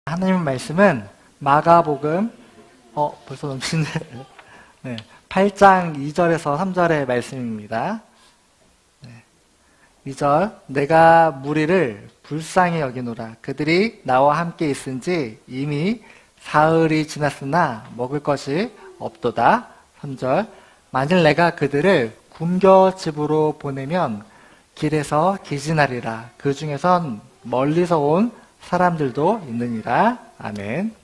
하나님 말씀은 마가복음 벌써 넘치네. 네, 8장 2절에서 3절의 말씀입니다. 네, 2절 내가 무리를 불쌍히 여기노라. 그들이 나와 함께 있은지 이미 사흘이 지났으나 먹을 것이 없도다. 3절 만일 내가 그들을 굶겨 집으로 보내면 길에서 기진하리라. 그 중에선 멀리서 온 사람들도 있느니라. 아멘.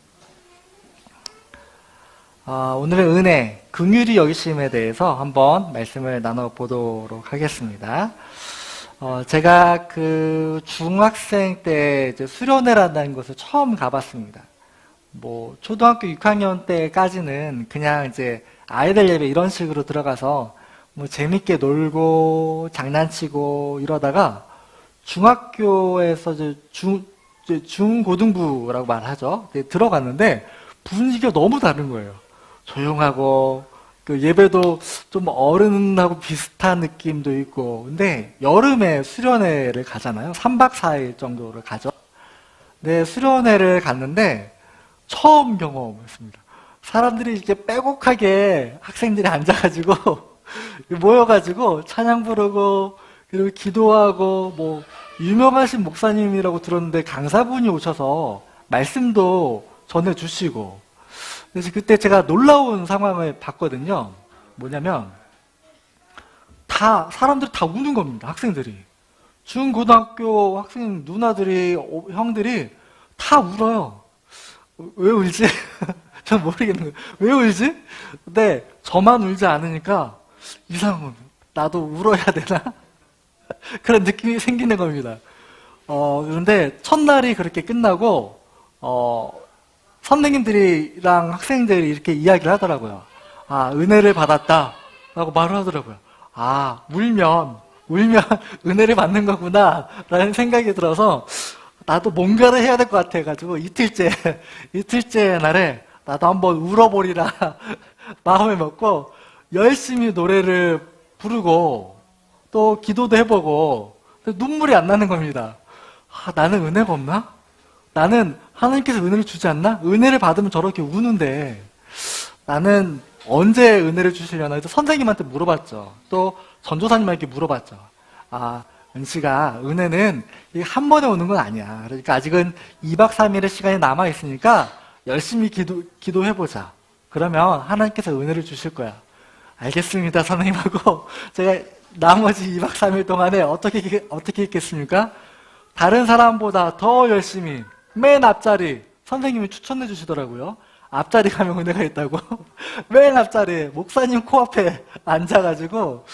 오늘의 은혜, 긍휼히 여기심에 대해서 한번 말씀을 나눠보도록 하겠습니다. 제가 그 중학생 때 이제 수련회라는 것을 처음 가봤습니다. 뭐 초등학교 6학년 때까지는 그냥 이제 아이들 예배 이런 식으로 들어가서 뭐 재밌게 놀고 장난치고 이러다가 중학교에서 이제 중고등부라고 말하죠. 들어갔는데 분위기가 너무 다른 거예요. 조용하고 그 예배도 좀 어른하고 비슷한 느낌도 있고. 근데 여름에 수련회를 가잖아요. 3박 4일 정도를 가죠. 네, 수련회를 갔는데 처음 경험했습니다. 사람들이 이렇게 빼곡하게 학생들이 앉아가지고 모여가지고 찬양 부르고 그리고 기도하고 뭐 유명하신 목사님이라고 들었는데 강사분이 오셔서 말씀도 전해주시고. 그래서 그때 제가 놀라운 상황을 봤거든요. 뭐냐면 사람들이 다 우는 겁니다. 학생들이. 중고등학교 학생 누나들이 형들이 다 울어요. 왜 울지? 전 모르겠는 거예요. 왜 울지? 근데 저만 울지 않으니까 이상한 겁니다. 나도 울어야 되나? 그런 느낌이 생기는 겁니다. 그런데 첫날이 그렇게 끝나고, 선생님들이랑 학생들이 이렇게 이야기를 하더라고요. 아, 은혜를 받았다. 라고 말을 하더라고요. 아, 울면 은혜를 받는 거구나. 라는 생각이 들어서, 나도 뭔가를 해야 될 것 같아가지고, 이틀째 날에 나도 한번 울어버리라. 마음을 먹고, 열심히 노래를 부르고, 또 기도도 해보고 눈물이 안 나는 겁니다. 나는 은혜가 없나? 나는 하나님께서 은혜를 주지 않나? 은혜를 받으면 저렇게 우는데 나는 언제 은혜를 주시려나 해서 선생님한테 물어봤죠. 또 전도사님에게 물어봤죠. 은씨가 은혜는 한 번에 오는 건 아니야. 그러니까 아직은 2박 3일의 시간이 남아있으니까 열심히 기도해보자. 그러면 하나님께서 은혜를 주실 거야. 알겠습니다, 선생님하고 제가 나머지 2박 3일 동안에 어떻게 했겠습니까? 다른 사람보다 더 열심히 맨 앞자리 선생님이 추천해 주시더라고요. 앞자리 가면 은혜가 있다고. 맨 앞자리에 목사님 코앞에 앉아가지고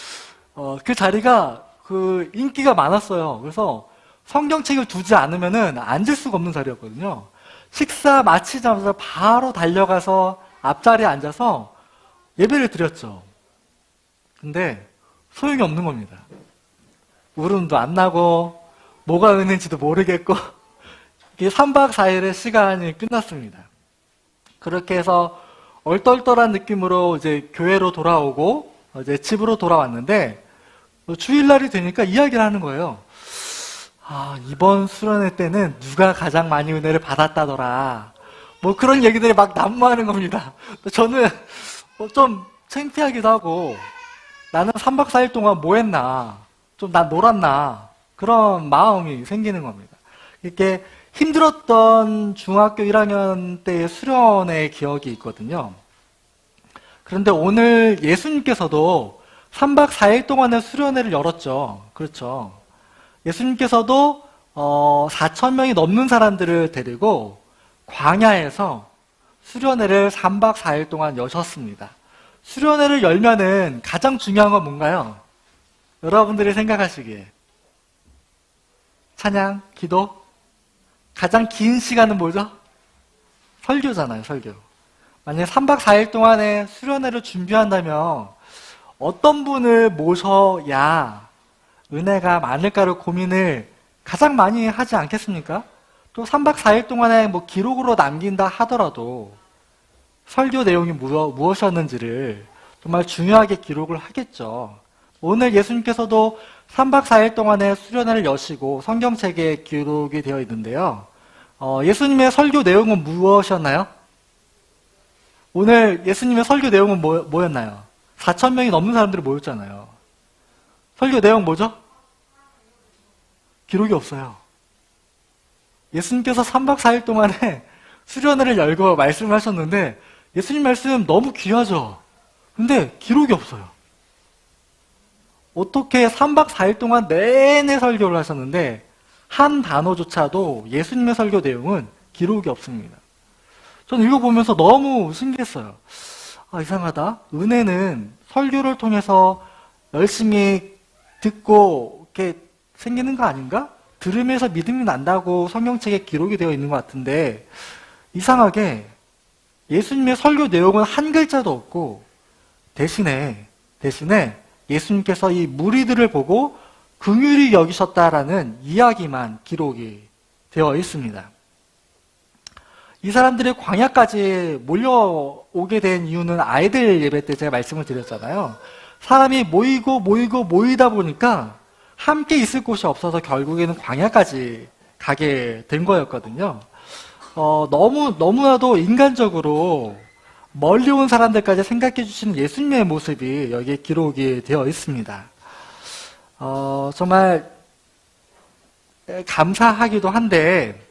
그 자리가 그 인기가 많았어요. 그래서 성경책을 두지 않으면은 앉을 수가 없는 자리였거든요. 식사 마치자마자 바로 달려가서 앞자리에 앉아서 예배를 드렸죠. 근데 소용이 없는 겁니다. 울음도 안 나고 뭐가 은혜인지도 모르겠고 이게 3박 4일의 시간이 끝났습니다. 그렇게 해서 얼떨떨한 느낌으로 이제 교회로 돌아오고 이제 집으로 돌아왔는데 주일날이 되니까 이야기를 하는 거예요. 이번 수련회 때는 누가 가장 많이 은혜를 받았다더라. 뭐 그런 얘기들이 막 난무하는 겁니다. 저는 좀 창피하기도 하고 나는 3박 4일 동안 뭐 했나? 좀 난 놀았나? 그런 마음이 생기는 겁니다. 이렇게 힘들었던 중학교 1학년 때의 수련의 기억이 있거든요. 그런데 오늘 예수님께서도 3박 4일 동안의 수련회를 열었죠. 그렇죠. 예수님께서도 4,000명이 넘는 사람들을 데리고 광야에서 수련회를 3박 4일 동안 여셨습니다. 수련회를 열면은 가장 중요한 건 뭔가요? 여러분들이 생각하시기에 찬양, 기도? 가장 긴 시간은 뭐죠? 설교잖아요, 설교. 만약에 3박 4일 동안에 수련회를 준비한다면 어떤 분을 모셔야 은혜가 많을까를 고민을 가장 많이 하지 않겠습니까? 또 3박 4일 동안에 뭐 기록으로 남긴다 하더라도 설교 내용이 무엇이었는지를 정말 중요하게 기록을 하겠죠. 오늘 예수님께서도 3박 4일 동안의 수련회를 여시고 성경책에 기록이 되어 있는데요. 예수님의 설교 내용은 무엇이었나요? 오늘 예수님의 설교 내용은 뭐였나요? 4,000명이 넘는 사람들이 모였잖아요. 설교 내용 뭐죠? 기록이 없어요. 예수님께서 3박 4일 동안에 수련회를 열고 말씀을 하셨는데 예수님 말씀 너무 귀하죠? 근데 기록이 없어요. 어떻게 3박 4일 동안 내내 설교를 하셨는데 한 단어조차도 예수님의 설교 내용은 기록이 없습니다. 저는 이거 보면서 너무 신기했어요. 이상하다. 은혜는 설교를 통해서 열심히 듣고 이렇게 생기는 거 아닌가? 들으면서 믿음이 난다고 성경책에 기록이 되어 있는 것 같은데 이상하게 예수님의 설교 내용은 한 글자도 없고 대신에 예수님께서 이 무리들을 보고 긍휼히 여기셨다라는 이야기만 기록이 되어 있습니다. 이 사람들이 광야까지 몰려오게 된 이유는 아이들 예배 때 제가 말씀을 드렸잖아요. 사람이 모이다 보니까 함께 있을 곳이 없어서 결국에는 광야까지 가게 된 거였거든요. 너무나도 인간적으로 멀리 온 사람들까지 생각해 주시는 예수님의 모습이 여기에 기록이 되어 있습니다. 정말 감사하기도 한데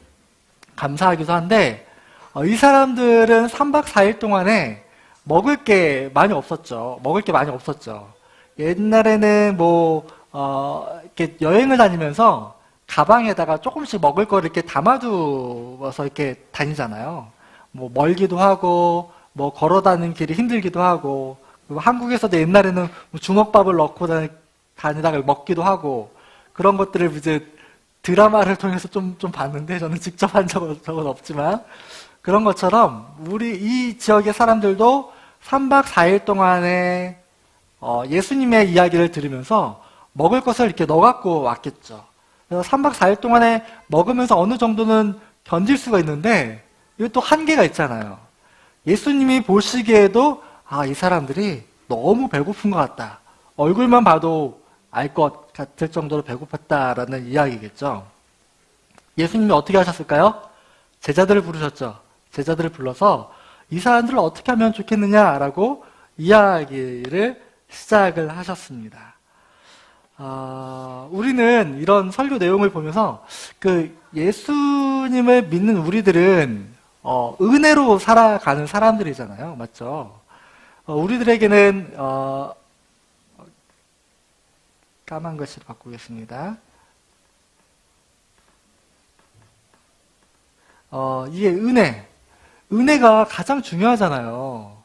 이 사람들은 3박 4일 동안에 먹을 게 많이 없었죠. 옛날에는 이렇게 여행을 다니면서 가방에다가 조금씩 먹을 거를 이렇게 담아두어서 이렇게 다니잖아요. 멀기도 하고, 걸어 다니는 길이 힘들기도 하고, 그리고 한국에서도 옛날에는 주먹밥을 넣고 다니다가 먹기도 하고, 그런 것들을 이제 드라마를 통해서 좀 봤는데, 저는 직접 한 적은 없지만, 그런 것처럼, 우리 이 지역의 사람들도 3박 4일 동안에 예수님의 이야기를 들으면서 먹을 것을 이렇게 넣어갖고 왔겠죠. 그래서 3박 4일 동안에 먹으면서 어느 정도는 견딜 수가 있는데 이것도 한계가 있잖아요. 예수님이 보시기에도 이 사람들이 너무 배고픈 것 같다. 얼굴만 봐도 알 것 같을 정도로 배고팠다라는 이야기겠죠. 예수님이 어떻게 하셨을까요? 제자들을 부르셨죠. 제자들을 불러서 이 사람들을 어떻게 하면 좋겠느냐라고 이야기를 시작을 하셨습니다. 우리는 이런 설교 내용을 보면서 예수님을 믿는 우리들은 은혜로 살아가는 사람들이잖아요. 맞죠? 우리들에게는 까만 글씨로 바꾸겠습니다. 이게 은혜가 가장 중요하잖아요.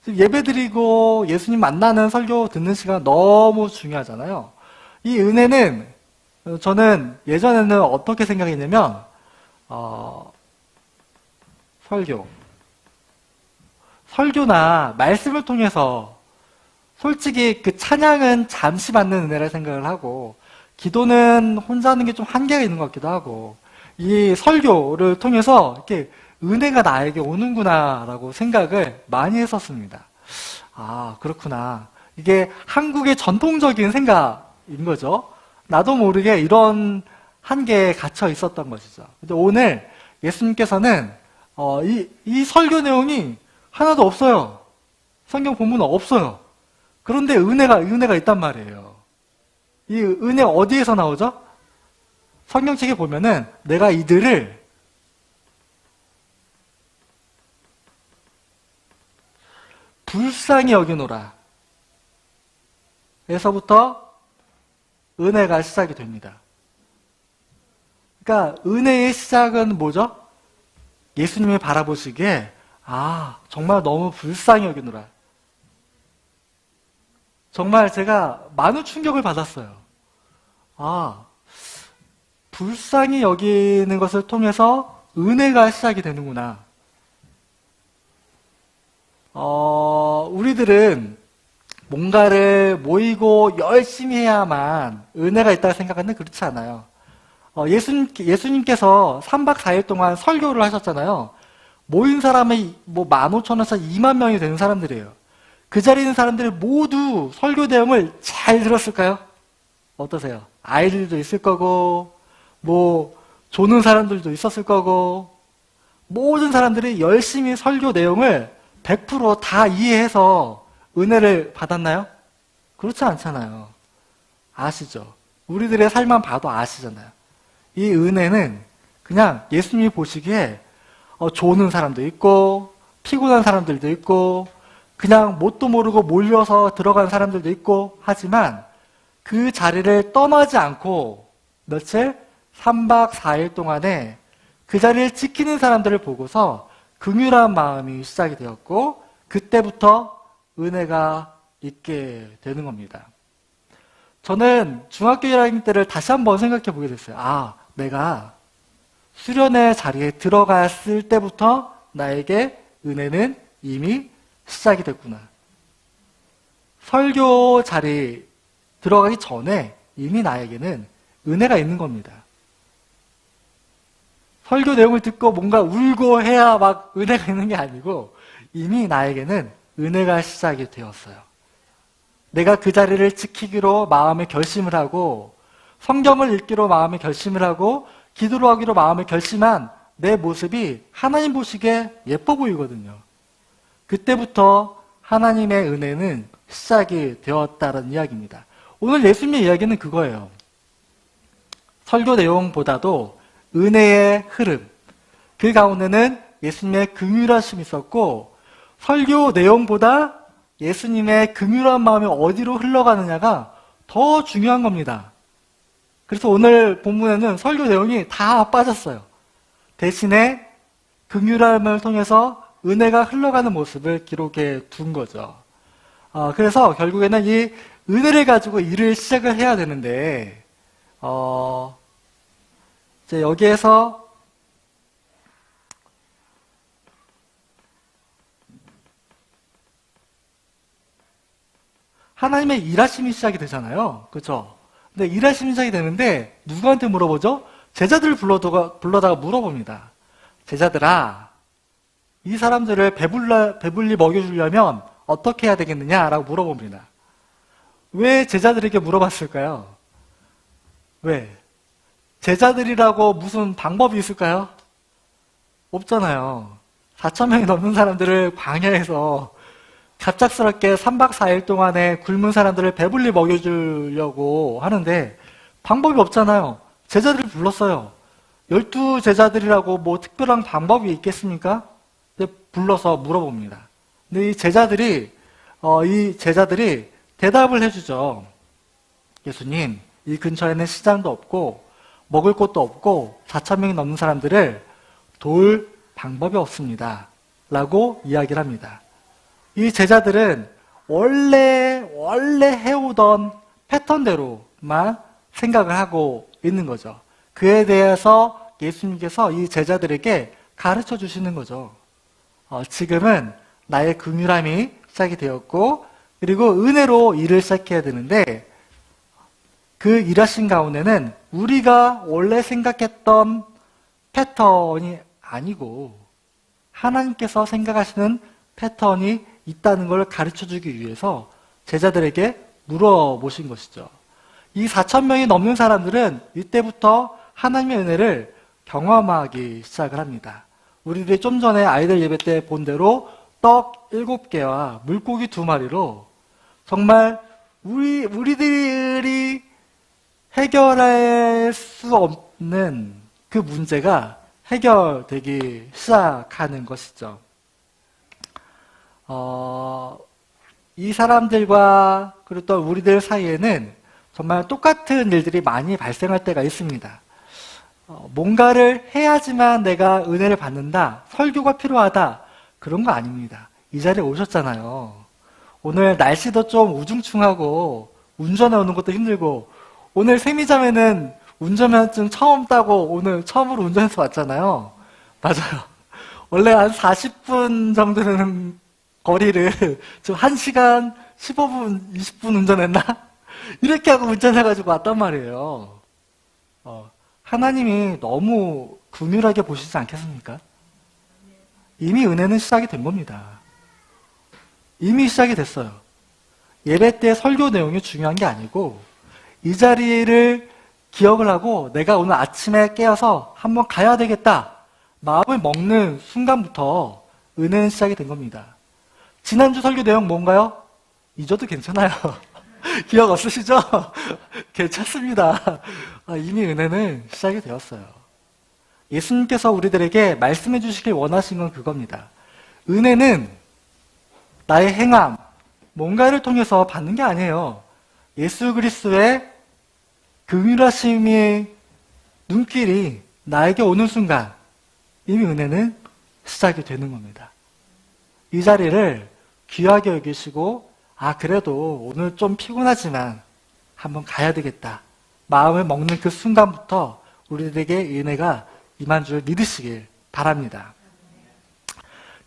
예배드리고 예수님 만나는 설교 듣는 시간 너무 중요하잖아요. 이 은혜는 저는 예전에는 어떻게 생각했냐면 설교나 말씀을 통해서 솔직히 그 찬양은 잠시 받는 은혜라 생각을 하고 기도는 혼자 하는 게 좀 한계가 있는 것 같기도 하고 이 설교를 통해서 이렇게 은혜가 나에게 오는구나라고 생각을 많이 했었습니다. 그렇구나. 이게 한국의 전통적인 생각인 거죠. 나도 모르게 이런 한계에 갇혀 있었던 것이죠. 근데 오늘 예수님께서는 이 설교 내용이 하나도 없어요. 성경 본문은 없어요. 그런데 은혜가 있단 말이에요. 이 은혜 어디에서 나오죠? 성경책에 보면은 내가 이들을 불쌍히 여기노라 에서부터 은혜가 시작이 됩니다. 그러니까 은혜의 시작은 뭐죠? 예수님이 바라보시기에 정말 너무 불쌍히 여기노라. 정말 제가 많은 충격을 받았어요. 불쌍히 여기는 것을 통해서 은혜가 시작이 되는구나. 우리들은 뭔가를 모이고 열심히 해야만 은혜가 있다고 생각하는데 그렇지 않아요. 예수님께서 3박 4일 동안 설교를 하셨잖아요. 모인 사람이 15,000에서 2만 명이 되는 사람들이에요. 그 자리에 있는 사람들이 모두 설교 내용을 잘 들었을까요? 어떠세요? 아이들도 있을 거고, 조는 사람들도 있었을 거고, 모든 사람들이 열심히 설교 내용을 100%다 이해해서 은혜를 받았나요? 그렇지 않잖아요. 아시죠? 우리들의 삶만 봐도 아시잖아요. 이 은혜는 그냥 예수님이 보시기에 조는 사람도 있고, 피곤한 사람들도 있고, 그냥 뭣도 모르고 몰려서 들어간 사람들도 있고 하지만 그 자리를 떠나지 않고 며칠? 3박 4일 동안에 그 자리를 지키는 사람들을 보고서 긍휼한 마음이 시작이 되었고 그때부터 은혜가 있게 되는 겁니다. 저는 중학교 1학년 때를 다시 한번 생각해 보게 됐어요. 아, 내가 수련의 자리에 들어갔을 때부터 나에게 은혜는 이미 시작이 됐구나. 설교 자리 들어가기 전에 이미 나에게는 은혜가 있는 겁니다. 설교 내용을 듣고 뭔가 울고 해야 막 은혜가 있는 게 아니고 이미 나에게는 은혜가 시작이 되었어요. 내가 그 자리를 지키기로 마음의 결심을 하고 성경을 읽기로 마음의 결심을 하고 기도를 하기로 마음의 결심한 내 모습이 하나님 보시기에 예뻐 보이거든요. 그때부터 하나님의 은혜는 시작이 되었다는 이야기입니다. 오늘 예수님의 이야기는 그거예요. 설교 내용보다도 은혜의 흐름, 그 가운데는 예수님의 긍휼하심이 있었고 설교 내용보다 예수님의 긍휼한 마음이 어디로 흘러가느냐가 더 중요한 겁니다. 그래서 오늘 본문에는 설교 내용이 다 빠졌어요. 대신에 긍휼함을 통해서 은혜가 흘러가는 모습을 기록해 둔 거죠. 그래서 결국에는 이 은혜를 가지고 일을 시작을 해야 되는데 이제 여기에서 하나님의 일하심이 시작이 되잖아요. 그렇죠? 근데 일하심이 시작이 되는데 누구한테 물어보죠? 제자들을 불러다가 물어봅니다. 제자들아, 이 사람들을 배불리 먹여주려면 어떻게 해야 되겠느냐라고 물어봅니다. 왜 제자들에게 물어봤을까요? 왜? 제자들이라고 무슨 방법이 있을까요? 없잖아요. 4,000명이 넘는 사람들을 광야에서 갑작스럽게 3박 4일 동안에 굶은 사람들을 배불리 먹여주려고 하는데 방법이 없잖아요. 제자들을 불렀어요. 12제자들이라고 뭐 특별한 방법이 있겠습니까? 불러서 물어봅니다. 근데 이 제자들이 대답을 해주죠. 예수님, 이 근처에는 시장도 없고 먹을 곳도 없고 4,000명이 넘는 사람들을 도울 방법이 없습니다. 라고 이야기를 합니다. 이 제자들은 원래 해오던 패턴대로만 생각을 하고 있는 거죠. 그에 대해서 예수님께서 이 제자들에게 가르쳐 주시는 거죠. 지금은 나의 긍휼함이 시작이 되었고 그리고 은혜로 일을 시작해야 되는데 그 일하신 가운데는 우리가 원래 생각했던 패턴이 아니고 하나님께서 생각하시는 패턴이 있다는 걸 가르쳐주기 위해서 제자들에게 물어보신 것이죠. 이 4,000명이 넘는 사람들은 이때부터 하나님의 은혜를 경험하기 시작을 합니다. 우리들이 좀 전에 아이들 예배 때 본 대로 떡 7개와 물고기 2마리로 정말 우리들이 해결할 수 없는 그 문제가 해결되기 시작하는 것이죠. 이 사람들과 그리고 또 우리들 사이에는 정말 똑같은 일들이 많이 발생할 때가 있습니다. 뭔가를 해야지만 내가 은혜를 받는다, 설교가 필요하다, 그런 거 아닙니다. 이 자리에 오셨잖아요. 오늘 날씨도 좀 우중충하고 운전해 오는 것도 힘들고 오늘 세미자매는 운전면허증 처음 따고 오늘 처음으로 운전해서 왔잖아요. 맞아요. 원래 한 40분 정도 되는 거리를 좀 1시간 15분, 20분 운전했나? 이렇게 하고 운전해가지고 왔단 말이에요. 하나님이 너무 긍휼하게 보시지 않겠습니까? 이미 은혜는 시작이 된 겁니다. 이미 시작이 됐어요. 예배 때 설교 내용이 중요한 게 아니고 이 자리를 기억을 하고 내가 오늘 아침에 깨어서 한번 가야 되겠다. 마음을 먹는 순간부터 은혜는 시작이 된 겁니다. 지난주 설교 내용 뭔가요? 잊어도 괜찮아요. 기억 없으시죠? 괜찮습니다. 이미 은혜는 시작이 되었어요. 예수님께서 우리들에게 말씀해 주시길 원하신 건 그겁니다. 은혜는 나의 행함, 뭔가를 통해서 받는 게 아니에요. 예수 그리스도의 긍휼하심의 눈길이 나에게 오는 순간 이미 은혜는 시작이 되는 겁니다. 이 자리를 귀하게 여기시고 그래도 오늘 좀 피곤하지만 한번 가야 되겠다. 마음을 먹는 그 순간부터 우리들에게 은혜가 임한 줄 믿으시길 바랍니다.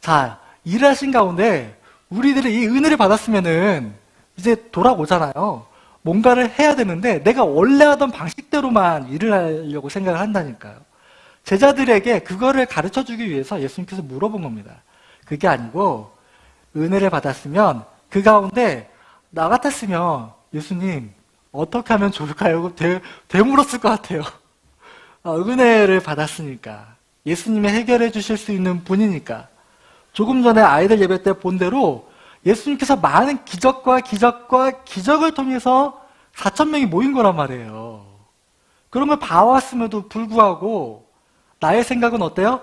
자, 일하신 가운데 우리들이 이 은혜를 받았으면은 이제 돌아오잖아요. 뭔가를 해야 되는데 내가 원래 하던 방식대로만 일을 하려고 생각을 한다니까요. 제자들에게 그거를 가르쳐 주기 위해서 예수님께서 물어본 겁니다. 그게 아니고 은혜를 받았으면 그 가운데 나 같았으면 예수님 어떻게 하면 좋을까요? 되물었을 것 같아요. 은혜를 받았으니까 예수님이 해결해 주실 수 있는 분이니까 조금 전에 아이들 예배 때 본 대로 예수님께서 많은 기적과 기적을 통해서 4,000명이 모인 거란 말이에요. 그런 걸 봐왔음에도 불구하고 나의 생각은 어때요?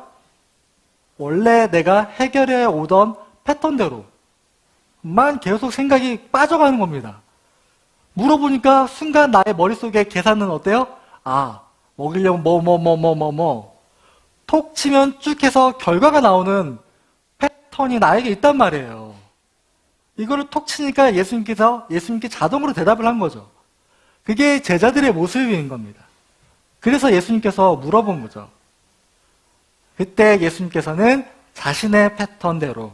원래 내가 해결해 오던 패턴대로만 계속 생각이 빠져가는 겁니다. 물어보니까 순간 나의 머릿속에 계산은 어때요? 먹이려면 톡 치면 쭉 해서 결과가 나오는 패턴이 나에게 있단 말이에요. 이거를 톡 치니까 예수님께 자동으로 대답을 한 거죠. 그게 제자들의 모습인 겁니다. 그래서 예수님께서 물어본 거죠. 그때 예수님께서는 자신의 패턴대로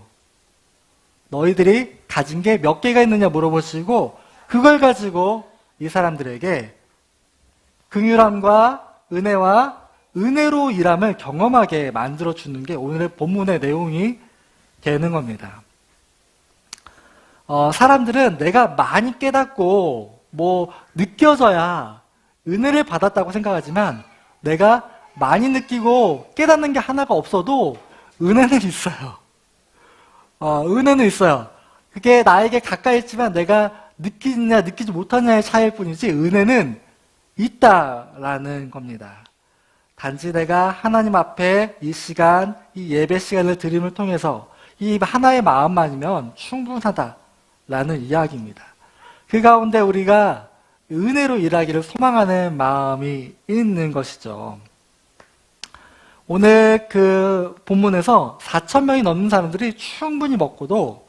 너희들이 가진 게 몇 개가 있느냐 물어보시고 그걸 가지고 이 사람들에게 긍휼함과 은혜와 은혜로 일함을 경험하게 만들어주는 게 오늘의 본문의 내용이 되는 겁니다. 사람들은 내가 많이 깨닫고 느껴져야 은혜를 받았다고 생각하지만 내가 많이 느끼고 깨닫는 게 하나가 없어도 은혜는 있어요. 은혜는 있어요. 그게 나에게 가까이 있지만 내가 느끼느냐 느끼지 못하느냐의 차이일 뿐이지 은혜는 있다라는 겁니다. 단지 내가 하나님 앞에 이 시간, 이 예배 시간을 드림을 통해서 이 하나의 마음만이면 충분하다라는 이야기입니다. 그 가운데 우리가 은혜로 일하기를 소망하는 마음이 있는 것이죠. 오늘 그 본문에서 4,000명이 넘는 사람들이 충분히 먹고도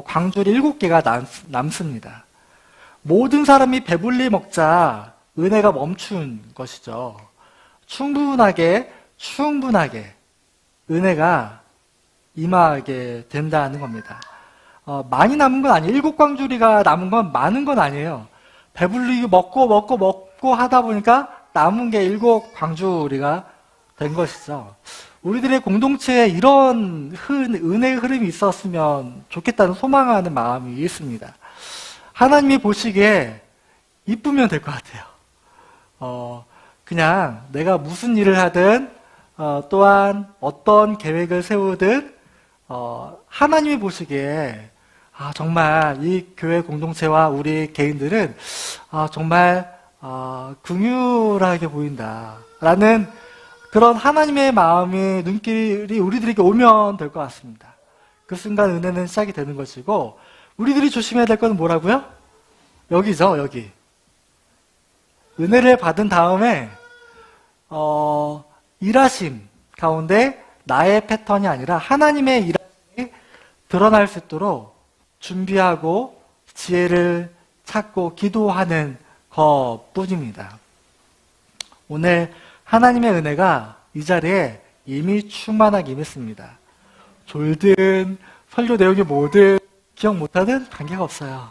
광주리 7개가 남습니다. 모든 사람이 배불리 먹자 은혜가 멈춘 것이죠. 충분하게 은혜가 임하게 된다는 겁니다. 많이 남은 건 아니에요. 7광주리가 남은 건 많은 건 아니에요. 배불리 먹고 하다 보니까 남은 게 7광주리가 된 것이죠. 우리들의 공동체에 이런 은혜의 흐름이 있었으면 좋겠다는 소망하는 마음이 있습니다. 하나님이 보시기에 이쁘면 될 것 같아요. 그냥 내가 무슨 일을 하든 또한 어떤 계획을 세우든 하나님이 보시기에 정말 이 교회 공동체와 우리 개인들은 정말 긍휼하게 보인다라는 그런 하나님의 마음의 눈길이 우리들에게 오면 될 것 같습니다. 그 순간 은혜는 시작이 되는 것이고 우리들이 조심해야 될 것은 뭐라고요? 여기죠, 여기. 은혜를 받은 다음에 일하심 가운데 나의 패턴이 아니라 하나님의 일하심이 드러날 수 있도록 준비하고 지혜를 찾고 기도하는 것뿐입니다. 오늘 하나님의 은혜가 이 자리에 이미 충만하게 임했습니다. 졸든 설교 내용이 뭐든 기억 못하든 관계가 없어요.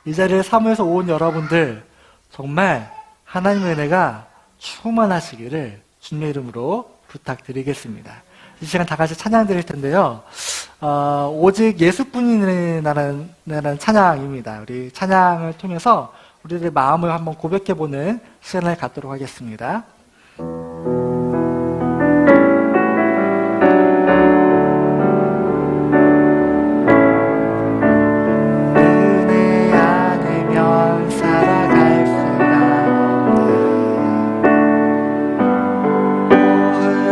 이 자리에 사모해서 온 여러분들 정말 하나님의 은혜가 충만하시기를 주님의 이름으로 부탁드리겠습니다. 이 시간 다 같이 찬양 드릴 텐데요. 오직 예수뿐이라는 찬양입니다. 우리 찬양을 통해서 우리들의 마음을 한번 고백해보는 시간을 갖도록 하겠습니다. 은혜 않으면 살아갈 수가 없네.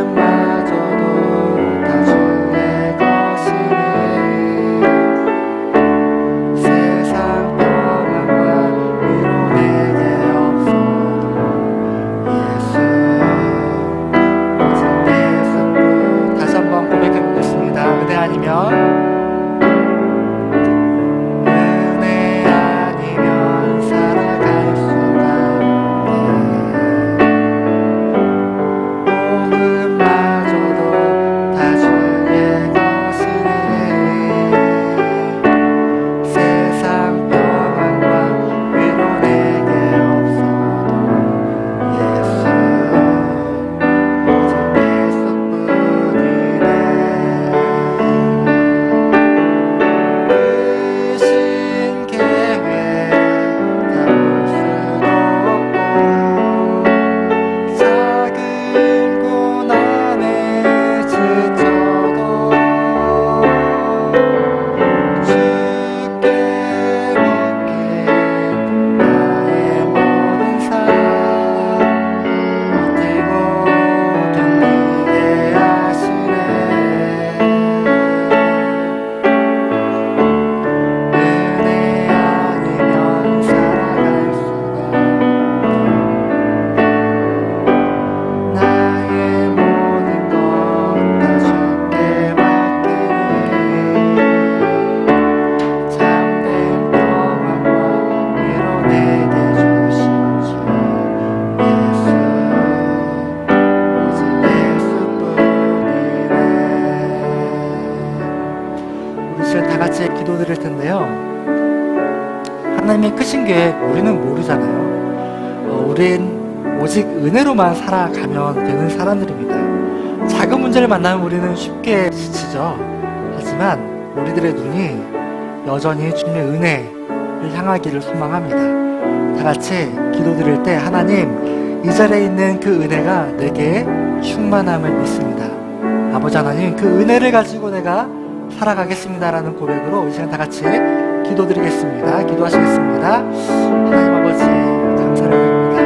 모험마저도 다 주의 것이네. 세상 평안과 위로 내게 없어도 예수, 오직 예수뿐. 다시 한번 고백해보겠습니다. 은혜 아니면 기도드릴 텐데요. 하나님의 크신 계획 우리는 모르잖아요. 우린 오직 은혜로만 살아가면 되는 사람들입니다. 작은 문제를 만나면 우리는 쉽게 지치죠. 하지만 우리들의 눈이 여전히 주님의 은혜를 향하기를 소망합니다. 다 같이 기도드릴 때 하나님, 이 자리에 있는 그 은혜가 내게 충만함을 믿습니다. 아버지 하나님, 그 은혜를 가지고 내가 살아가겠습니다라는 고백으로 이 시간 다 같이 기도드리겠습니다. 기도하시겠습니다. 하나님 아버지 감사를 드립니다.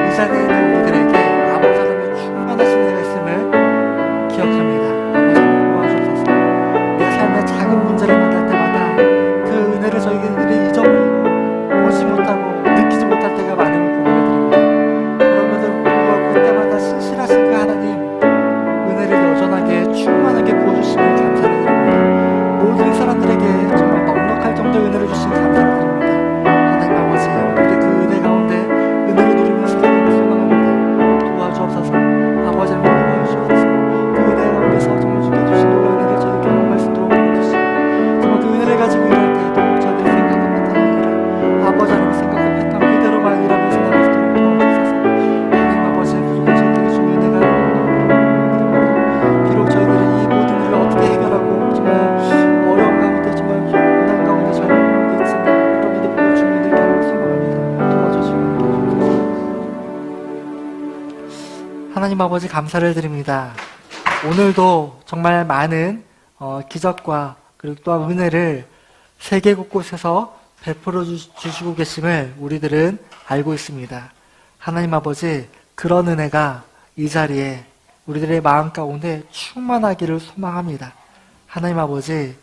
이 자리에 있는 우리들에게 아버지 하나님의 충만하신 은혜가 있음을 기억합니다. 아버지 도와주셔서 내 삶의 작은 문제를 만날 때마다 그 은혜를 저희들이 잊어버리고 보지 못하고 느끼지 못할 때가 많음을 고백드립니다. 그럼에도 불구하고 그때마다 신실하신 그 하나님 은혜를 여전하게 충만하게 부어주시면 감사를 드립니다. 모든 사람들에게 정말 넉넉할 정도의 은혜를 주신 감사를 드립니다. 하나님 아버지, 우리 그 은혜 가운데 은혜를 누리면서 살아가길 소망합니다. 도와주옵소서. 아버지 하나님 도와주셔서 그 은혜 가운데서 정말 주께 주신 은혜를 저희들 경험할 수 있도록 도와주시고 정말 그 은혜를 가지고 일할 때에도 저희들이 생각한 바가 아니라 아버지 하나님 생각한 바가 그대로만 일하면서 나갈 수 있도록 도와주셔서 하나님 아버지 부족한 저희들에게 주신 은혜가 비록 저희들이 이 모든 일을 어떻게 해결하고 정말 어려운 가운데 정말 고난 가운데 잘 모르겠지만 여러분들 보고 주님의 은혜를 소망합니다. 도와주시고 하나님 아버지 감사를 드립니다. 오늘도 정말 많은 기적과 그리고 또한 은혜를 세계 곳곳에서 베풀어 주시고 계심을 우리들은 알고 있습니다. 하나님 아버지, 그런 은혜가 이 자리에 우리들의 마음 가운데 충만하기를 소망합니다. 하나님 아버지,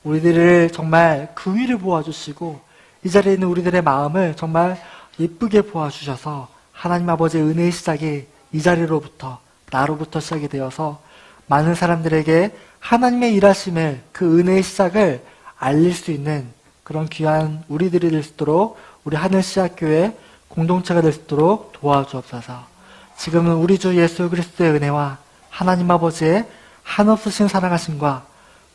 우리들을 정말 그 위를 보아주시고 이 자리에 있는 우리들의 마음을 정말 예쁘게 보아주셔서 하나님 아버지의 은혜의 시작이 이 자리로부터 나로부터 시작이 되어서 많은 사람들에게 하나님의 일하심을 그 은혜의 시작을 알릴 수 있는 그런 귀한 우리들이 될 수 있도록 우리 하늘시학교의 공동체가 될 수 있도록 도와주옵소서. 지금은 우리 주 예수 그리스도의 은혜와 하나님 아버지의 한없으신 사랑하심과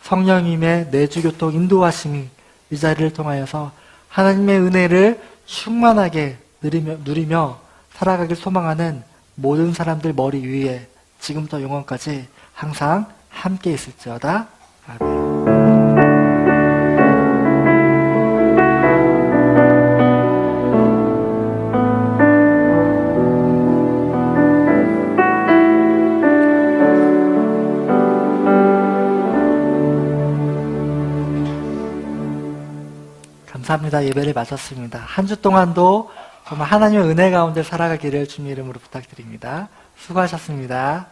성령님의 내주교통 인도하심이 이 자리를 통하여서 하나님의 은혜를 충만하게 누리며 살아가길 소망하는 모든 사람들 머리 위에 지금부터 영원까지 항상 함께 있을지어다. 아멘. 감사합니다. 예배를 마쳤습니다. 한 주 동안도 정말 하나님의 은혜 가운데 살아가기를 주님 이름으로 부탁드립니다. 수고하셨습니다.